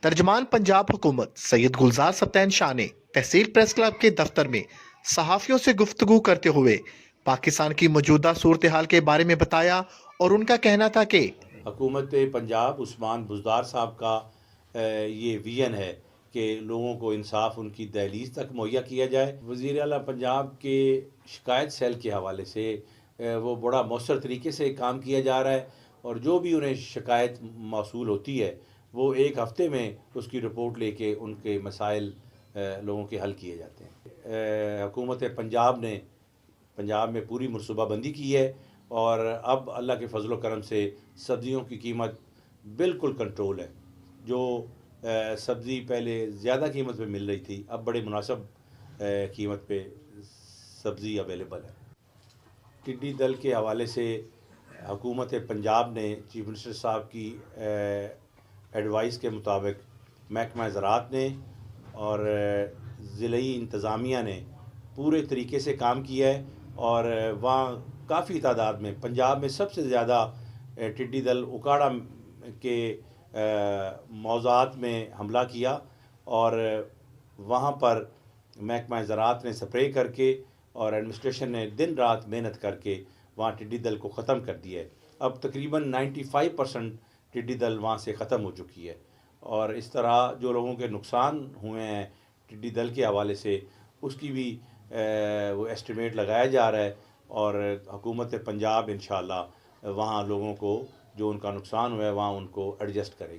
तर्जमान पंजाब हुकूमत सैयद गुलजार सत्तैन शाह ने तहसील press club के दफ्तर में सहाफियों से गुफ्तगू करते हुए पाकिस्तान की मौजूदा सूरत हाल के बारे में बताया और उनका कहना था कि हुकूमत पंजाब उस्मान बुज़दार साहब का ये विज़न है कि लोगों को इंसाफ उनकी दहलीज तक मुहैया किया जाए। वज़ीर आला पंजाब के शिकायत सेल के हवाले से वो बड़ा मौसर तरीके से काम किया जा रहा है और जो भी उन्हें शिकायत मौसूल होती है वो एक हफ़्ते में उसकी रिपोर्ट लेके उनके मसाइल लोगों के हल किए जाते हैं। हुकूमत पंजाब ने पंजाब में पूरी मनसूबाबंदी की है और अब अल्लाह के फजल करम से सब्ज़ियों की कीमत बिल्कुल कंट्रोल है। जो सब्ज़ी पहले ज़्यादा कीमत पे मिल रही थी अब बड़े मुनासिब कीमत पे सब्ज़ी अवेलेबल है। टिड्डी दल के हवाले से हुकूमत पंजाब ने चीफ मिनिस्टर साहब की एडवाइस के मुताबिक महकमा ज़राअत ने और ज़िली इंतज़ामिया ने पूरे तरीके से काम किया है और वहाँ काफ़ी तादाद में पंजाब में सबसे ज़्यादा टिड्डी दल उकाड़ा के मौज़ात में हमला किया और वहाँ पर महकमा ज़राअत ने स्प्रे करके और एडमिनिस्ट्रेशन ने दिन रात मेहनत करके वहाँ टिड्डी दल को ख़त्म कर दिया है। अब तकरीबन 95% टिड्डी दल वहाँ से ख़त्म हो चुकी है और इस तरह जो लोगों के नुकसान हुए हैं टिड्डी दल के हवाले से उसकी भी वो एस्टिमेट लगाया जा रहा है और हुकूमत पंजाब इंशाअल्लाह वहाँ लोगों को जो उनका नुकसान हुआ है वहाँ उनको एडजस्ट करेगी।